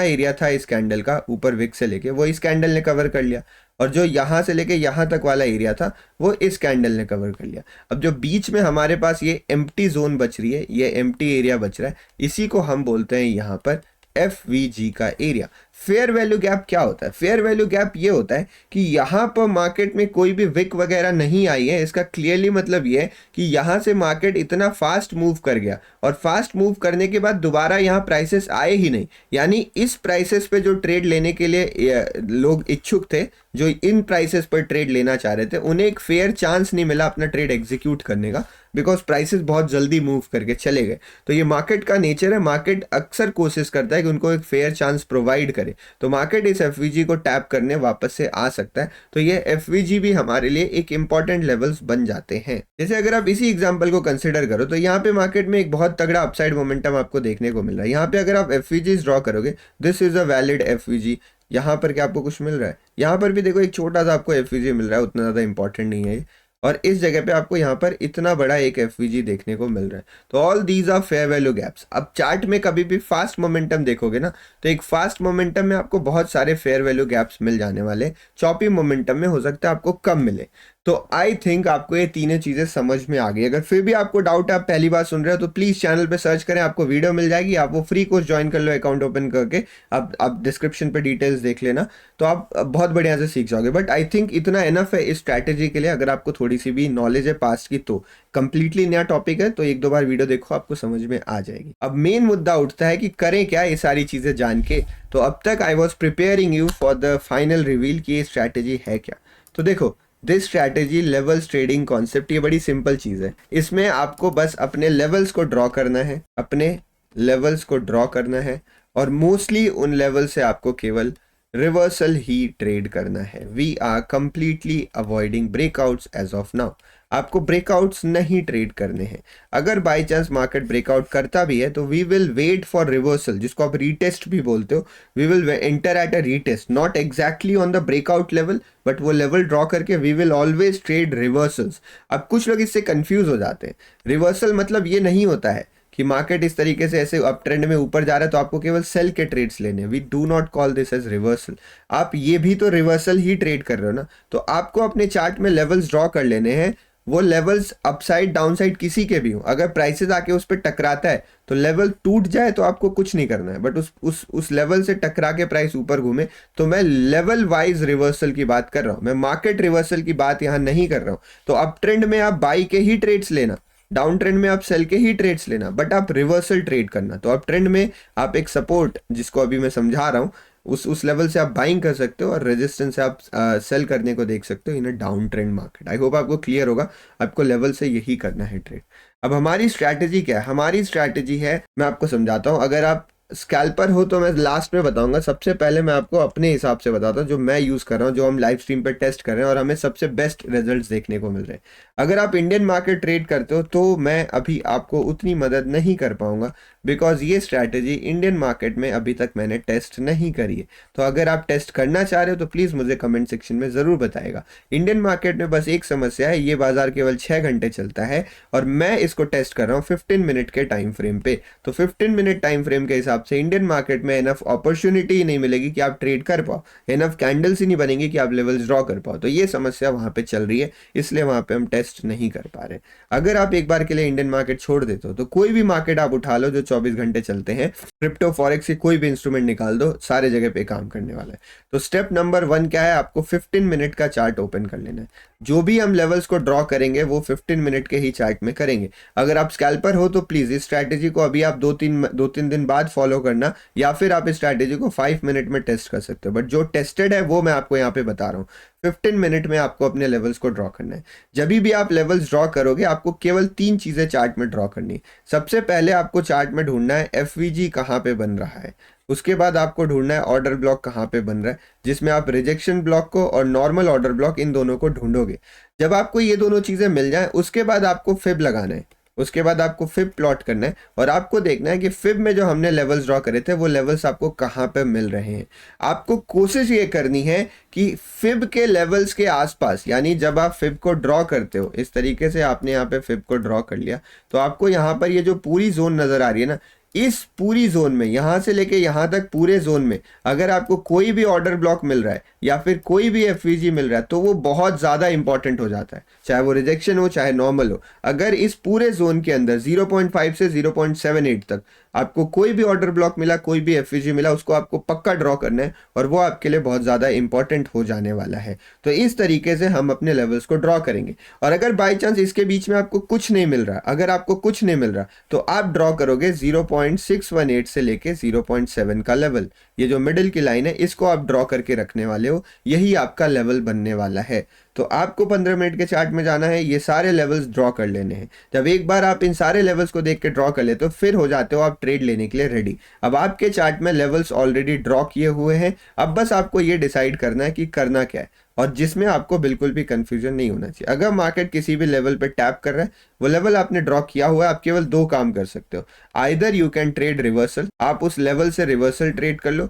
एरिया था इस कैंडल का ऊपर विक से लेके, वो इस कैंडल ने कवर कर लिया, और जो यहां से लेके यहां तक वाला एरिया था वो इस कैंडल ने कवर कर लिया। अब जो बीच में हमारे पास ये एम्प्टी जोन बच रही है, ये एम्प्टी एरिया बच रहा है, इसी को हम बोलते हैं यहां पर FVG का एरिया। फेयर वैल्यू गैप क्या होता है? फेयर वैल्यू गैप ये होता है कि यहाँ पर मार्केट में कोई भी विक वगैरह नहीं आई है। इसका क्लियरली मतलब ये है कि यहाँ से मार्केट इतना फास्ट मूव कर गया और फास्ट मूव करने के बाद दोबारा यहाँ प्राइसेस आए ही नहीं, यानी इस प्राइसेस पे जो ट्रेड लेने के लिए लोग इच्छुक थे, जो इन प्राइसेस पर ट्रेड लेना चाह रहे थे, उन्हें एक फेयर चांस नहीं मिला अपना ट्रेड एग्जीक्यूट करने का, बिकॉज प्राइसेस बहुत जल्दी मूव करके चले गए। तो ये मार्केट का नेचर है, मार्केट अक्सर कोशिश करता है कि उनको एक फेयर चांस प्रोवाइड करे, तो मार्केट इस FVG को टैप करने वापस से आ सकता है। तो ये FVG भी हमारे लिए एक इंपॉर्टेंट लेवल्स बन जाते हैं। जैसे अगर आप इसी एग्जांपल को कंसिडर करो तो यहाँ पे मार्केट में एक बहुत तगड़ा अपसाइड मोमेंटम आपको देखने को मिल रहा है। यहाँ पे अगर आप FVGs ड्रॉ करोगे, this is a valid FVG, यहाँ पर क्या आपको कुछ मिल रहा है? यहाँ पर भी देखो एक छोटा सा आपको FVG मिल रहा है, उतना ज़्यादा इंपॉर्टेंट नहीं है ये, और इस जगह पे आपको यहाँ पर इतना बड़ा एक FVG देखने को मिल रहा है। तो all these are fair value gaps. अब चार्ट में कभी भी फास्ट मोमेंटम देखोगे ना, तो एक फास्ट मोमेंटम में आपको बहुत सारे फेयर वैल्यू गैप्स मिल जाने वाले, चॉपी मोमेंटम में हो सकता है आपको कम मिले। तो आई थिंक आपको ये तीनों चीजें समझ में आ गई। अगर फिर भी आपको डाउट है, आप पहली बार सुन रहे हो, तो प्लीज चैनल पे सर्च करें, आपको वीडियो मिल जाएगी, आप वो फ्री कोर्स ज्वाइन कर लो अकाउंट ओपन करके, आप डिस्क्रिप्शन पे डिटेल्स देख लेना, तो आप बहुत बढ़िया से सीख जाओगे। बट आई थिंक इतना इनफ है इस स्ट्रैटेजी के लिए। अगर आपको थोड़ी सी भी नॉलेज है पास्ट की, तो कंप्लीटली नया टॉपिक है, तो एक दो बार वीडियो देखो, आपको समझ में आ जाएगी। अब मेन मुद्दा उठता है कि करें क्या ये सारी चीजें जान के। तो अब तक I was preparing you for the final reveal कि ये स्ट्रैटेजी है क्या। तो देखो, this strategy levels trading concept, ये बड़ी सिंपल चीज है। इसमें आपको बस अपने लेवल्स को ड्रॉ करना है, अपने लेवल्स को ड्रॉ करना है, और मोस्टली उन लेवल से आपको केवल रिवर्सल ही ट्रेड करना है। We are completely avoiding breakouts as of now. आपको ब्रेकआउट्स नहीं ट्रेड करने हैं। अगर बाय चांस मार्केट ब्रेकआउट करता भी है तो we will wait for reversal, जिसको आप रीटेस्ट भी बोलते हो। We will enter at a retest, not exactly on the breakout level, but वो लेवल ड्रॉ करके we will always trade reversals. अब कुछ लोग इससे कंफ्यूज हो जाते हैं। रिवर्सल मतलब ये नहीं होता है कि मार्केट इस तरीके से ऐसे अप ट्रेंड में ऊपर जा रहा है तो आपको केवल सेल के ट्रेड्स लेने हैं। We do not call this as reversal. आप ये भी तो रिवर्सल ही ट्रेड कर रहे हो ना, तो आपको अपने चार्ट में लेवल्स ड्रॉ कर लेने हैं। वो लेवल्स अपसाइड डाउनसाइड किसी के भी हो, अगर प्राइसेस आके उस पर टकराता है तो लेवल टूट जाए तो आपको कुछ नहीं करना है, बट उस लेवल से टकरा के प्राइस ऊपर घूमे। तो मैं लेवल वाइज रिवर्सल की बात कर रहा हूं, मैं मार्केट रिवर्सल की बात यहां नहीं कर रहा हूं। तो अप ट्रेंड में आप बाई के ही ट्रेड्स लेना, डाउन ट्रेंड में आप सेल के ही ट्रेड्स लेना, बट आप रिवर्सल ट्रेड करना। तो अप ट्रेंड में आप एक सपोर्ट, जिसको अभी मैं समझा रहा हूँ, उस लेवल से आप बाइंग कर सकते हो, और रेजिस्टेंस से आप सेल करने को देख सकते हो in a down trend market. I hope आपको क्लियर होगा, आपको लेवल से यही करना है ट्रेड। अब हमारी स्ट्रैटेजी क्या है? हमारी स्ट्रैटेजी है, मैं आपको समझाता हूँ। अगर आप स्कैल्पर हो तो मैं लास्ट में बताऊंगा, सबसे पहले मैं आपको अपने हिसाब से बताता हूँ जो मैं यूज़ कर रहा हूँ, जो हम लाइव स्ट्रीम पे टेस्ट कर रहे हैं और हमें सबसे बेस्ट रिजल्ट्स देखने को मिल रहे हैं। अगर आप इंडियन मार्केट ट्रेड करते हो तो मैं अभी आपको उतनी मदद नहीं कर पाऊंगा, बिकॉज ये स्ट्रैटेजी इंडियन मार्केट में अभी तक मैंने टेस्ट नहीं करी है। तो अगर आप टेस्ट करना चाह रहे हो तो प्लीज़ मुझे कमेंट सेक्शन में ज़रूर बताएगा। इंडियन मार्केट में बस एक समस्या है, ये बाजार केवल 6 घंटे चलता है और मैं इसको टेस्ट कर रहा हूँ 15 मिनट के टाइम फ्रेम पे। तो 15 मिनट टाइम फ्रेम के हिसाब से इंडियन मार्केट में इनफ अपॉर्चुनिटी ही नहीं मिलेगी कि आप ट्रेड कर पाओ, इनफ कैंडल्स ही नहीं बनेंगी कि आप लेवल्स ड्रॉ कर पाओ। तो ये समस्या वहाँ पे चल रही है, इसलिए वहाँ पे हम टेस्ट नहीं कर पा रहे। अगर आप एक बार के लिए इंडियन मार्केट छोड़ देते हो तो कोई भी मार्केट आप उठा लो जो 24 घंटे चलते हैं, क्रिप्टो फॉरेक्स से कोई भी इंस्ट्रूमेंट निकाल दो, सारे जगह पे काम करने वाला है। तो स्टेप नंबर 1 क्या है? आपको 15 मिनट का चार्ट ओपन कर लेना है। जो भी हम लेवल्स को ड्रॉ करेंगे वो 15 मिनट के ही चार्ट में करेंगे। अगर आप स्कैल्पर हो तो प्लीज इस स्ट्रैटेजी को अभी आप दो तीन दिन बाद फॉलो करना, या फिर आप इस स्ट्रैटेजी को 5 मिनट में टेस्ट कर सकते हो, बट जो टेस्टेड है वो मैं आपको यहाँ पे बता रहा हूँ। 15 मिनट में आपको अपने लेवल्स को ड्रॉ करना है। जब भी आप लेवल्स ड्रॉ करोगे आपको केवल 3 चीजें चार्ट में ड्रॉ करनी है। सबसे पहले आपको चार्ट में ढूंढना है एफवीजी कहाँ पे बन रहा है। उसके बाद आपको ढूंढना है ऑर्डर ब्लॉक कहाँ पे बन रहा है, जिसमें आप रिजेक्शन ब्लॉक को और नॉर्मल ऑर्डर ब्लॉक इन दोनों को ढूंढोगे। जब आपको ये दोनों चीजें मिल जाएं उसके बाद आपको फिब लगाना है, उसके बाद आपको फिब प्लॉट करना है और आपको देखना है कि फिब में जो हमने लेवल्स ड्रॉ करे थे वो लेवल्स आपको कहाँ पे मिल रहे हैं। आपको कोशिश ये करनी है कि फिब के लेवल्स के आसपास, यानी जब आप फिब को ड्रॉ करते हो इस तरीके से आपने यहाँ पे फिब को ड्रॉ कर लिया, तो आपको यहाँ पर ये जो पूरी जोन नजर आ रही है ना, इस पूरी जोन में यहां से लेके यहां तक पूरे जोन में अगर आपको कोई भी ऑर्डर ब्लॉक मिल रहा है या फिर कोई भी एफवीजी मिल रहा है तो वो बहुत ज्यादा इंपॉर्टेंट हो जाता है, चाहे वो रिजेक्शन हो चाहे नॉर्मल हो। अगर इस पूरे जोन के अंदर 0.5 से 0.78 तक आपको कोई भी ऑर्डर ब्लॉक मिला, कोई भी एफवीजी मिला, उसको आपको पक्का ड्रॉ करना है और वो आपके लिए बहुत ज्यादा इंपॉर्टेंट हो जाने वाला है। तो इस तरीके से हम अपने लेवल्स को ड्रॉ करेंगे। और अगर बाई चांस इसके बीच में आपको कुछ नहीं मिल रहा, अगर आपको कुछ नहीं मिल रहा तो आप ड्रॉ करोगे 0.618 से लेके 0.7 का लेवल। ये जो मिडिल की लाइन है इसको आप ड्रॉ करके रखने वाले हो, यही आपका लेवल बनने वाला है। तो आपको 15 मिनट के चार्ट में जाना है, ये सारे लेवल्स ड्रॉ कर लेने हैं। जब एक बार आप इन सारे लेवल्स को देख के ड्रॉ कर लेते हो फिर हो जाते हो आप ट्रेड लेने के लिए रेडी। अब आपके चार्ट में लेवल्स ऑलरेडी ड्रॉ किए हुए हैं, अब बस आपको ये डिसाइड करना है कि करना क्या है, और जिसमें आपको बिल्कुल भी कंफ्यूजन नहीं होना चाहिए। अगर मार्केट किसी भी लेवल पे टैप कर रहा है, वो लेवल आपने ड्रॉ किया हुआ है, आप केवल 2 काम कर सकते हो। Either you can trade reversal, आप उस लेवल से रिवर्सल ट्रेड कर लो,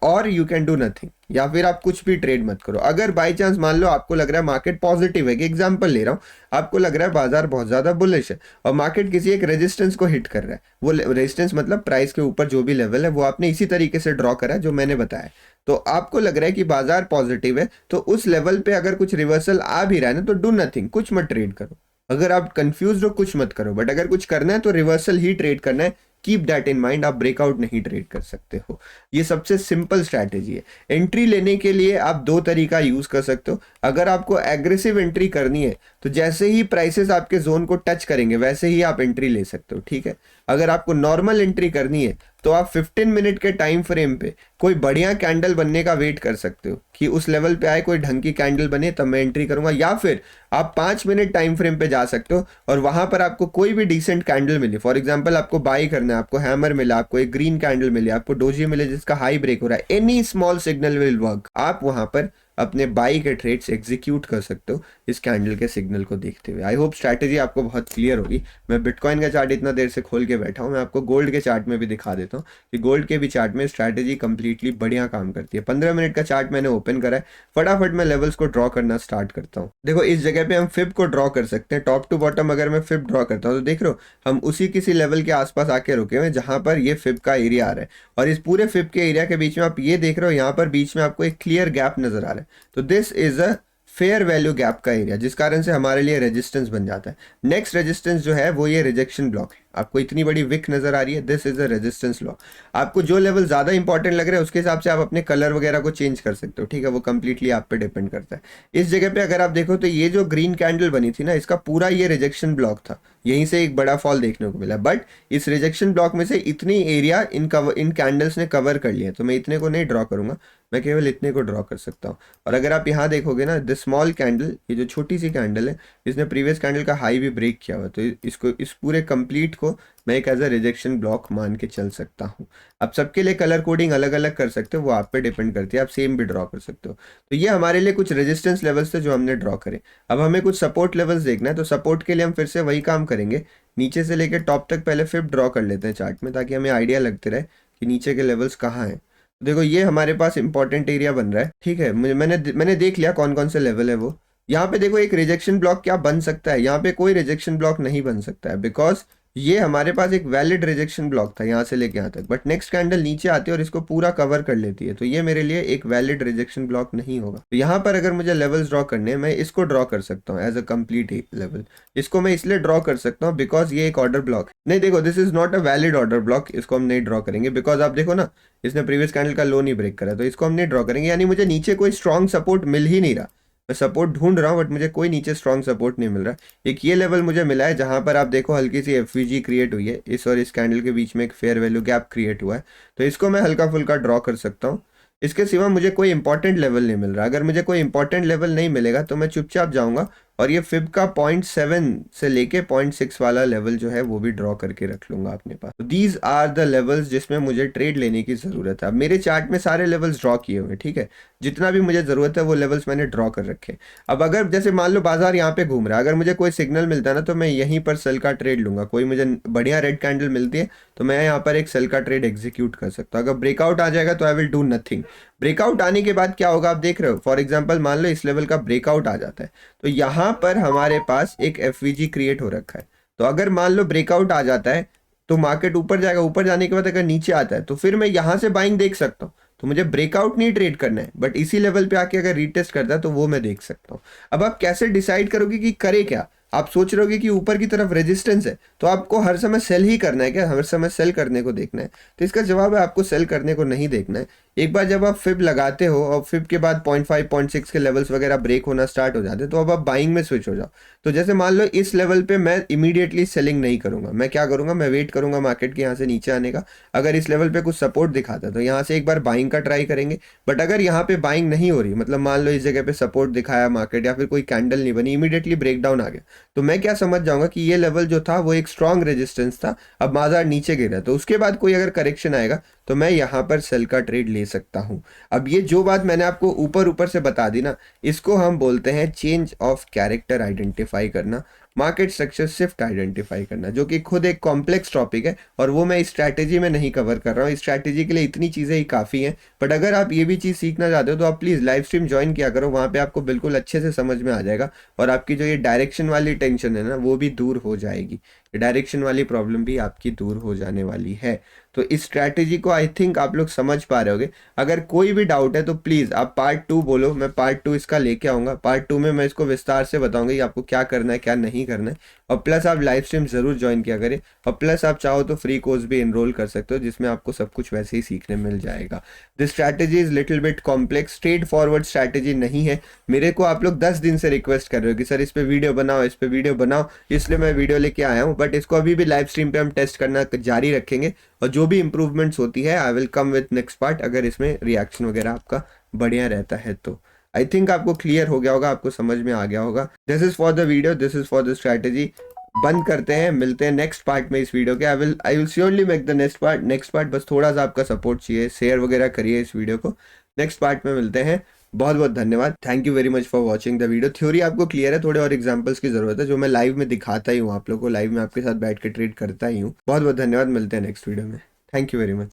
और यू कैन डू नथिंग, या फिर आप कुछ भी ट्रेड मत करो। अगर बाई चांस मान लो आपको लग रहा है मार्केट पॉजिटिव है, कि एग्जांपल ले रहा हूँ, आपको लग रहा है बाजार बहुत ज्यादा बुलिश है और मार्केट किसी एक रेजिस्टेंस को हिट कर रहा है, वो रेजिस्टेंस मतलब प्राइस के ऊपर जो भी लेवल है वो आपने इसी तरीके से ड्रॉ करा है जो मैंने बताया, तो आपको लग रहा है कि बाजार पॉजिटिव है, तो उस लेवल पे अगर कुछ रिवर्सल आ भी रहा है ना तो डू नथिंग, कुछ मत ट्रेड करो। अगर आप कंफ्यूज हो कुछ मत करो, बट अगर कुछ करना है तो रिवर्सल ही ट्रेड करना है। कीप दैट इन माइंड, आप ब्रेकआउट नहीं ट्रेड कर सकते हो। ये सबसे सिंपल स्ट्रैटेजी है। एंट्री लेने के लिए आप 2 तरीका यूज कर सकते हो। अगर आपको एग्रेसिव एंट्री करनी है तो जैसे ही प्राइसेस आपके जोन को टच करेंगे वैसे ही आप एंट्री ले सकते हो, ठीक है। अगर आपको नॉर्मल एंट्री करनी है तो आप 15 मिनट के टाइम फ्रेम पे कोई बढ़िया कैंडल बनने का वेट कर सकते हो कि उस लेवल पे आए, कोई ढंग की कैंडल बने तब मैं एंट्री करूंगा, या फिर आप 5 मिनट टाइम फ्रेम पे जा सकते हो और वहां पर आपको कोई भी डिसेंट कैंडल मिले, फॉर एग्जांपल आपको बाई करना है, आपको हैमर मिला, आपको एक ग्रीन कैंडल मिले, आपको डोजी मिले जिसका हाई ब्रेक हो रहा है, any small signal will work, आप वहां पर अपने बाई के ट्रेड्स एग्जीक्यूट कर सकते हो इस कैंडल के सिग्नल को देखते हुए। आई होप स्ट्रैटेजी आपको बहुत क्लियर होगी। मैं बिटकॉइन का चार्ट इतना देर से खोल के बैठा हूँ, मैं आपको गोल्ड के चार्ट में भी दिखा देता हूँ कि गोल्ड के भी चार्ट में स्ट्रैटेजी कंप्लीटली बढ़िया काम करती है। 15 मिनट का चार्ट मैंने ओपन करा है, फटाफट मैं लेवल्स को ड्रॉ करना स्टार्ट करता हूँ। देखो इस जगह पे हम फिब को ड्रॉ कर सकते हैं, टॉप टू बॉटम अगर मैं फिब ड्रॉ करता हूँ तो देख रहे हो हम उसी किसी लेवल के आसपास आके रुके हुए जहां पर ये फिब का एरिया आ रहा है, और इस पूरे फिब के एरिया के बीच में आप ये देख रहे हो यहाँ पर बीच में आपको एक क्लियर गैप नजर आ रहा है, तो this is a fair value gap का एरिया, जिस कारण से हमारे लिए रेजिस्टेंस बन जाता है। नेक्स्ट रेजिस्टेंस जो है वो ये रिजेक्शन ब्लॉक है, आपको इतनी बड़ी विक नजर आ रही है, this is a resistance block. आपको जो लेवल ज्यादा इंपॉर्टेंट लग रहा है उसके हिसाब से आप अपने कलर वगैरह को चेंज कर सकते हो, ठीक है, वो कंप्लीटली आप पे डिपेंड करता है। इस जगह पे अगर आप देखो तो ये जो ग्रीन कैंडल बनी थी ना, इसका पूरा ये रिजेक्शन ब्लॉक था, यहीं से एक बड़ा फॉल देखने को मिला, बट इस रिजेक्शन ब्लॉक में से इतनी एरिया इन कैंडल्स ने कवर कर लिया, तो मैं इतने को नहीं ड्रॉ करूंगा, मैं केवल इतने को ड्रॉ कर सकता हूँ। और अगर आप यहाँ देखोगे ना, द स्मॉल कैंडल, ये जो छोटी सी कैंडल है, इसने प्रीवियस कैंडल का हाई भी ब्रेक किया हुआ, तो इसको इस पूरे कंप्लीट को मैं एक एज अ रिजेक्शन ब्लॉक मान के चल सकता हूँ। अब सबके लिए कलर कोडिंग अलग अलग कर सकते हो, वो आप पे डिपेंड करती है, आप सेम भी ड्रॉ कर सकते हो। तो ये हमारे लिए कुछ रेजिस्टेंस लेवल्स थे जो हमने ड्रॉ करे। अब हमें कुछ सपोर्ट लेवल्स देखना है, तो सपोर्ट के लिए हम फिर से वही काम करेंगे, नीचे से लेकर टॉप तक पहले फिर ड्रॉ कर लेते हैं चार्ट में, ताकि हमें आइडिया लगते रहे कि नीचे के लेवल्स कहाँ हैं। देखो ये हमारे पास इंपॉर्टेंट एरिया बन रहा है, ठीक है, मैंने देख लिया कौन कौन से लेवल है वो। यहाँ पे देखो एक रिजेक्शन ब्लॉक क्या बन सकता है, यहाँ पे कोई रिजेक्शन ब्लॉक नहीं बन सकता है, बिकॉज ये हमारे पास एक वैलिड रिजेक्शन ब्लॉक था यहाँ से लेके यहाँ तक, बट नेक्स्ट कैंडल नीचे आती है और इसको पूरा कवर कर लेती है, तो ये मेरे लिए एक वैलिड रिजेक्शन ब्लॉक नहीं होगा। तो यहाँ पर अगर मुझे लेवल्स ड्रॉ करने हैं, मैं इसको ड्रॉ कर सकता हूँ एज अ कंप्लीट लेवल। इसको मैं इसलिए ड्रॉ कर सकता हूँ बिकॉज ये एक ऑर्डर ब्लॉक है। नहीं देखो, this is not a valid order block, इसको हम नहीं ड्रॉ करेंगे, बिकॉज आप देखो ना इसने प्रीवियस कैंडल का लो नहीं ब्रेक करा, तो इसको हम नहीं ड्रॉ करेंगे, यानी मुझे नीचे कोई स्ट्रॉन्ग सपोर्ट मिल ही नहीं रहा। मैं सपोर्ट ढूंढ रहा हूँ बट मुझे कोई नीचे स्ट्रॉन्ग सपोर्ट नहीं मिल रहा। एक ये लेवल मुझे मिला है जहाँ पर आप देखो हल्की सी एफवीजी क्रिएट हुई है, इस और इस कैंडल के बीच में एक फेयर वैल्यू गैप क्रिएट हुआ है, तो इसको मैं हल्का फुल्का ड्रॉ कर सकता हूँ। इसके सिवा मुझे कोई इंपॉर्टेंट लेवल नहीं मिल रहा। अगर मुझे कोई इंपॉर्टेंट लेवल नहीं मिलेगा तो मैं चुपचाप जाऊंगा और ये फिब का 0.7 से लेके 0.6 वाला लेवल जो है वो भी ड्रॉ करके रख लूंगा अपने पास। तो दीज आर द लेवल्स जिसमें मुझे ट्रेड लेने की ज़रूरत है। अब मेरे चार्ट में सारे लेवल्स ड्रॉ किए हुए हैं, ठीक है, जितना भी मुझे ज़रूरत है वो लेवल्स मैंने ड्रॉ कर रखे। अब अगर जैसे मान लो बाजार यहाँ पे घूम रहा है, अगर मुझे कोई सिग्नल मिलता है ना तो मैं यहीं पर सेल का ट्रेड लूंगा। कोई मुझे बढ़िया रेड कैंडल मिलती है तो मैं यहाँ पर एक सेल का ट्रेड एग्जीक्यूट कर सकता हूँ। अगर ब्रेकआउट आ जाएगा तो I will do nothing. Breakout आने के बाद क्या होगा आप देख रहे हो, फॉर एग्जाम्पल मान लो इस लेवल का ब्रेकआउट आ जाता है तो यहाँ पर हमारे पास एक एफवीजी क्रिएट हो रखा है। तो अगर मान लो ब्रेकआउट आ जाता है तो मार्केट ऊपर जाएगा, ऊपर जाने के बाद अगर नीचे आता है तो फिर मैं यहाँ से बाइंग देख सकता हूँ। तो मुझे ब्रेकआउट नहीं ट्रेड करना है बट इसी लेवल पे आके अगर रीटेस्ट करता है तो वो मैं देख सकता हूँ। अब आप कैसे डिसाइड करोगे कि करे क्या? आप सोच रहे होगे कि ऊपर की तरफ रेजिस्टेंस है तो आपको हर समय सेल ही करना है क्या, हर समय सेल करने को देखना है? तो इसका जवाब है आपको सेल करने को नहीं देखना है। एक बार जब आप फिब लगाते हो और फिब के बाद 0.5 0.6 के लेवल्स वगैरह ब्रेक होना स्टार्ट हो जाते हैं तो अब आप बाइंग में स्विच हो जाओ। तो जैसे मान लो इस लेवल पे मैं इमीडिएटली सेलिंग नहीं करूंगा, मैं क्या करूंगा, मैं वेट करूंगा मार्केट के यहाँ से नीचे आने का। अगर इस लेवल पे कुछ सपोर्ट दिखाता है तो यहाँ से एक बार बाइंग का ट्राई करेंगे। बट अगर यहाँ पे बाइंग नहीं हो रही, मतलब मान लो इस जगह पे सपोर्ट दिखाया मार्केट या फिर कोई कैंडल नहीं बनी, इमीडिएटली ब्रेकडाउन आ गया, तो मैं क्या समझ जाऊंगा कि ये लेवल जो था वो एक स्ट्रॉन्ग रेजिस्टेंस था, अब बाजार नीचे गिरा। तो उसके बाद कोई अगर करेक्शन आएगा तो मैं यहाँ पर सेल का ट्रेड ले सकता हूँ। अब ये जो बात मैंने आपको ऊपर ऊपर से बता दी ना, इसको हम बोलते हैं चेंज ऑफ कैरेक्टर आइडेंटिफाई करना, मार्केट स्ट्रक्चर शिफ्ट आइडेंटिफाई करना, जो कि खुद एक कॉम्प्लेक्स टॉपिक है और वो मैं इस स्ट्रैटेजी में नहीं कवर कर रहा हूँ। इस स्ट्रैटेजी के लिए इतनी चीज़ें ही काफ़ी हैं। बट अगर आप ये भी चीज़ सीखना चाहते हो तो आप प्लीज़ लाइव स्ट्रीम ज्वाइन किया करो, वहाँ पे आपको बिल्कुल अच्छे से समझ में आ जाएगा और आपकी जो ये डायरेक्शन वाली टेंशन है ना वो भी दूर हो जाएगी। डायरेक्शन वाली प्रॉब्लम भी आपकी दूर हो जाने वाली है। तो इस स्ट्रैटेजी को आई थिंक आप लोग समझ पा रहे होगे। अगर कोई भी डाउट है तो प्लीज़ आप पार्ट 2 बोलो, मैं पार्ट 2 इसका लेके आऊँगा। पार्ट 2 में मैं इसको विस्तार से बताऊँगा कि आपको क्या करना है क्या नहीं करना है। और प्लस आप लाइव स्ट्रीम ज़रूर ज्वाइन किया करें और प्लस आप चाहो तो फ्री कोर्स भी इनरोल कर सकते हो जिसमें आपको सब कुछ वैसे ही सीखने मिल जाएगा। This strategy is little bit complex, straight forward strategy नहीं है। मेरे को आप लोग 10 दिन से रिक्वेस्ट कर रहे हो कि सर इस पे वीडियो बनाओ, इस पे वीडियो बनाओ, इसलिए मैं वीडियो लेके आया हूँ। बट इसको अभी भी लाइव स्ट्रीम पे हम टेस्ट करना जारी रखेंगे और जो भी इंप्रूवमेंट्स होती है I will come with next part, अगर इसमें रिएक्शन वगैरह आपका बढ़िया रहता है तो। आई थिंक आपको क्लियर हो गया होगा, आपको समझ में आ गया होगा। This is for the video, this is for the strategy. बंद करते हैं, मिलते हैं नेक्स्ट पार्ट में इस वीडियो के। I will surely make the next part. बस थोड़ा सा आपका सपोर्ट चाहिए, शेयर वगैरह करिए इस वीडियो को। नेक्स्ट पार्ट में मिलते हैं। बहुत बहुत धन्यवाद, thank you very much for watching the video. Theory आपको क्लियर है, थोड़े और एग्जांपल्स की जरूरत है जो मैं लाइव में दिखाता ही हूँ आप लोगों को, लाइव में आपके साथ बैठ के ट्रेड करता ही हूँ। बहुत बहुत धन्यवाद, मिलते हैं नेक्स्ट वीडियो में। Thank you very much.